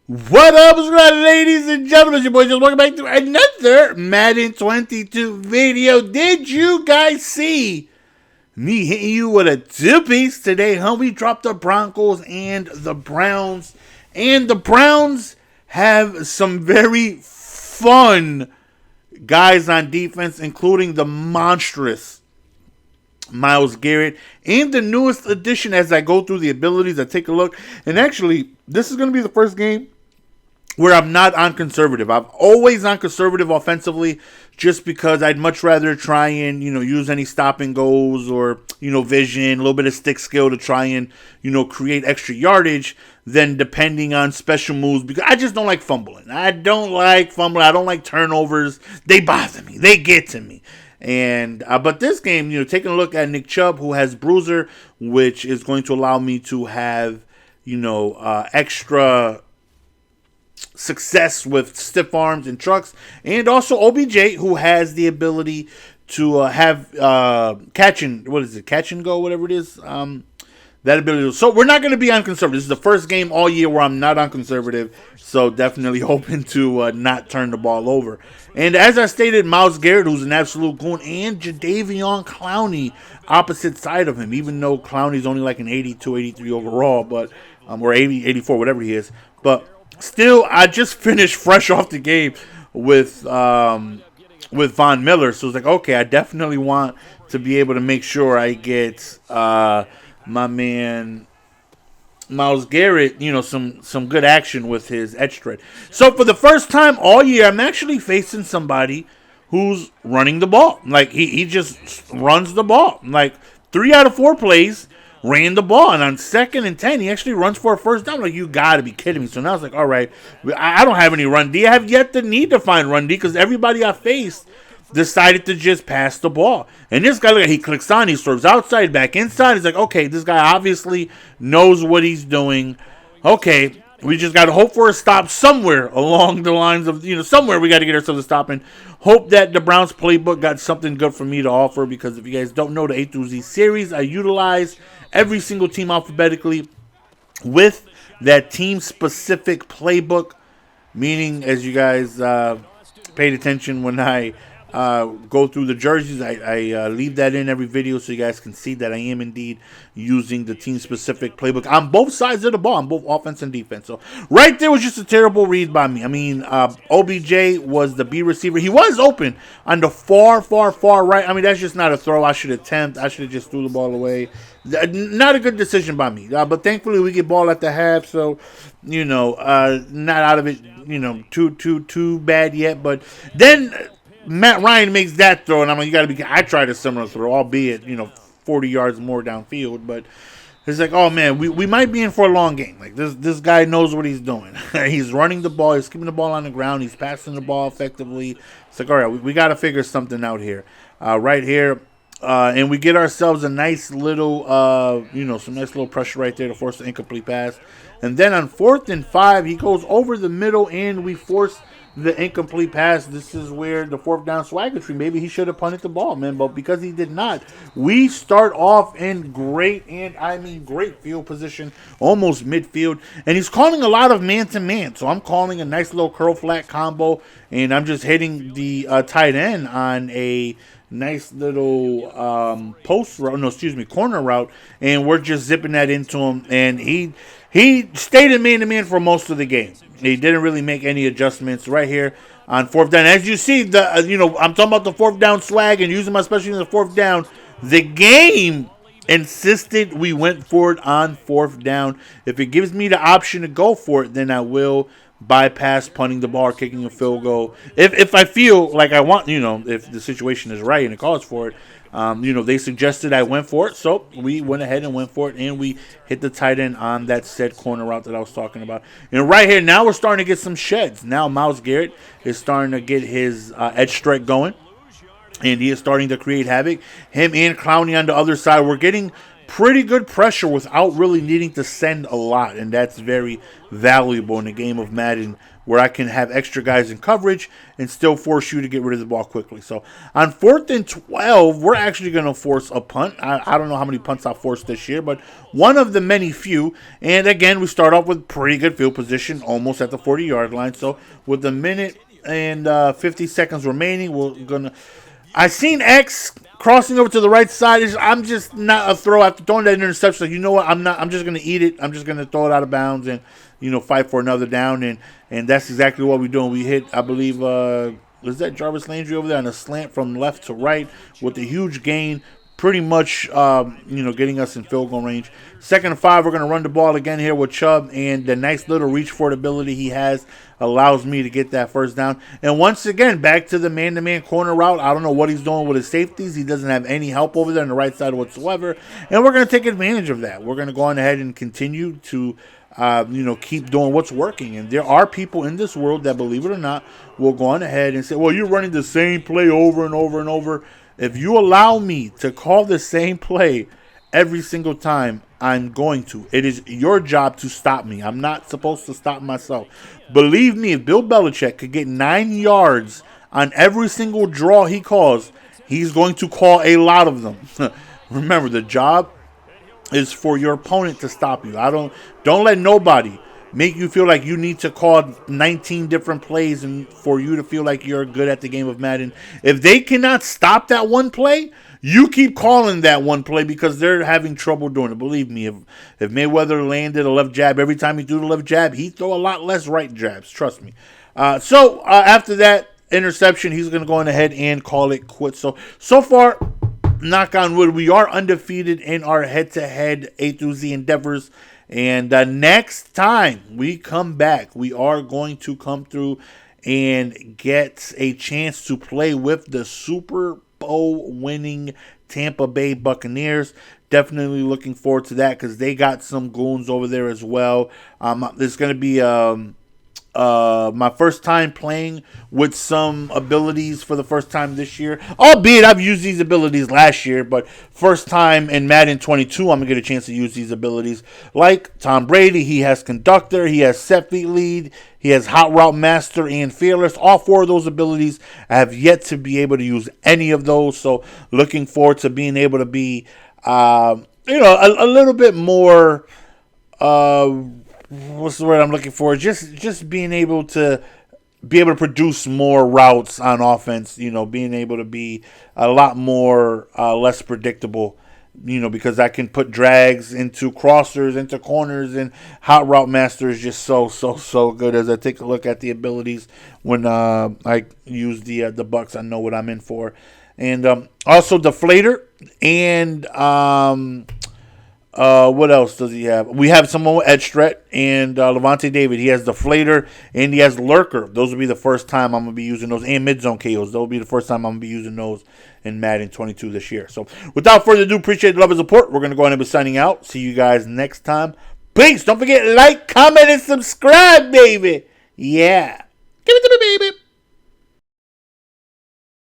What up, what's going on, ladies and gentlemen? It's your boy, just welcome back to another Madden 22 video. Did you guys see me hitting you with a two-piece today, huh? We dropped the Broncos and the Browns. And the Browns have some very fun guys on defense, including the monstrous Myles Garrett, and the newest addition. As I go through the abilities, I take a look. And actually, this is going to be the first game where I'm not on conservative. I'm always on conservative offensively just because I'd much rather try and, use any stop and goes or, vision, a little bit of stick skill to try and, create extra yardage than depending on special moves, because I just don't like fumbling. I don't like turnovers. They bother me. They get to me. And but this game, taking a look at Nick Chubb, who has Bruiser, which is going to allow me to have, extra success with stiff arms and trucks, and also OBJ, who has the ability to have catch and go, whatever it is. That ability. So we're not going to be on conservative. This is the first game all year where I'm not on conservative. So definitely hoping to not turn the ball over. And as I stated, Myles Garrett, who's an absolute goon, and Jadeveon Clowney opposite side of him, even though Clowney's only like an 82, 83 overall, but or 80, 84, whatever he is. But still, I just finished fresh off the game with Von Miller. So it's like, okay, I definitely want to be able to make sure I get my man Myles Garrett, some good action with his edge threat. So for the first time all year, I'm actually facing somebody who's running the ball. Like, he just runs the ball. Like, 3 out of 4 plays ran the ball. And on 2nd and 10, he actually runs for a first down. Like, you got to be kidding me. So now it's like, all right, I don't have any run D. I have yet to need to find run D because everybody I faced decided to just pass the ball. And this guy, he clicks on, he swerves outside, back inside. He's like, okay, this guy obviously knows what he's doing. Okay, we just got to hope for a stop somewhere along the lines of, somewhere we got to get ourselves a stop and hope that the Browns playbook got something good for me to offer, because if you guys don't know, the A through Z series, I utilize every single team alphabetically with that team-specific playbook, meaning, as you guys paid attention when I go through the jerseys, I leave that in every video so you guys can see that I am indeed using the team-specific playbook on both sides of the ball, on both offense and defense. So right there was just a terrible read by me. I mean, OBJ was the B receiver. He was open on the far right. I mean, that's just not a throw I should attempt. I should have just threw the ball away. Not a good decision by me. But thankfully we get ball at the half, so not out of it, too bad yet. But then Matt Ryan makes that throw, and I'm like, you got to be. I tried a similar throw, albeit 40 yards more downfield, but it's like, oh man, we might be in for a long game. Like, this guy knows what he's doing. He's running the ball, he's keeping the ball on the ground, he's passing the ball effectively. It's like, all right, we got to figure something out here, right here, and we get ourselves a nice little, some nice little pressure right there to force the incomplete pass, and then on 4th and 5, he goes over the middle, and we force the incomplete pass. This is where the 4th down swaggertree. Maybe he should have punted the ball, man. But because he did not, we start off in great field position, almost midfield. And he's calling a lot of man-to-man. So I'm calling a nice little curl flat combo. And I'm just hitting the tight end on a nice little corner route. And we're just zipping that into him. And he stayed in man-to-man for most of the game. He didn't really make any adjustments right here on 4th down. As you see, I'm talking about the 4th down swag and using my specialty in the 4th down. The game insisted we went for it on 4th down. If it gives me the option to go for it, then I will bypass punting the ball or kicking a field goal. If I feel like I want, if the situation is right and it calls for it. They suggested I went for it, so we went ahead and went for it, and we hit the tight end on that said corner route that I was talking about. And right here, now we're starting to get some sheds. Now Myles Garrett is starting to get his edge strike going, and he is starting to create havoc. Him and Clowney on the other side, we're getting pretty good pressure without really needing to send a lot, and that's very valuable in the game of Madden where I can have extra guys in coverage and still force you to get rid of the ball quickly. So on 4th and 12, we're actually going to force a punt. I don't know how many punts I've forced this year, but one of the many few. And again, we start off with pretty good field position, almost at the 40-yard line. So with a minute and 50 seconds remaining, we're going to... I seen X crossing over to the right side. I'm just not a throw after throwing that interception. Like, you know what? I'm just going to eat it. I'm just going to throw it out of bounds and, fight for another down. And that's exactly what we're doing. We hit, I believe, was that Jarvis Landry over there on a slant from left to right with a huge gain. Pretty much, getting us in field goal range. 2nd and 5, we're going to run the ball again here with Chubb, and the nice little reach for it ability he has allows me to get that first down. And once again, back to the man-to-man corner route. I don't know what he's doing with his safeties. He doesn't have any help over there on the right side whatsoever, and we're going to take advantage of that. We're going to go on ahead and continue to keep doing what's working. And there are people in this world that, believe it or not, will go on ahead and say, well, you're running the same play over and over and over. If you allow me to call the same play every single time, I'm going to. It is your job to stop me. I'm not supposed to stop myself. Believe me, if Bill Belichick could get 9 yards on every single draw he calls, he's going to call a lot of them. Remember, the job is for your opponent to stop you. Don't let nobody make you feel like you need to call 19 different plays and for you to feel like you're good at the game of Madden. If they cannot stop that one play, you keep calling that one play because they're having trouble doing it. Believe me, if Mayweather landed a left jab every time he threw the left jab, he'd throw a lot less right jabs. Trust me. So after that interception, he's going to go on ahead and call it quits. So far, knock on wood, we are undefeated in our head-to-head A through Z endeavors. And next time we come back, we are going to come through and get a chance to play with the Super Bowl winning Tampa Bay Buccaneers. Definitely looking forward to that because they got some goons over there as well. There's going to be my first time playing with some abilities for the first time this year. Albeit I've used these abilities last year, but first time in Madden 22, I'm going to get a chance to use these abilities. Like Tom Brady, he has Conductor, he has Set Feet Lead, he has Hot Route Master and Fearless. All 4 of those abilities, I have yet to be able to use any of those. So looking forward to being able to be, a little bit more, what's the word I'm looking for? Just being able to produce more routes on offense, being able to be a lot more less predictable, because I can put drags into crossers, into corners, and Hot Route Master is just so good. As I take a look at the abilities when I use the Bucks, I know what I'm in for. And also Deflator and what else does he have? We have someone with Edge Threat and Levante David. He has Deflator and he has Lurker. Those will be the first time I'm going to be using those. And Mid-Zone KOs. Those will be the first time I'm going to be using those in Madden 22 this year. So without further ado, appreciate the love and support. We're going to go ahead and be signing out. See you guys next time. Peace. Don't forget, like, comment, and subscribe, baby. Yeah. Give it to me, baby.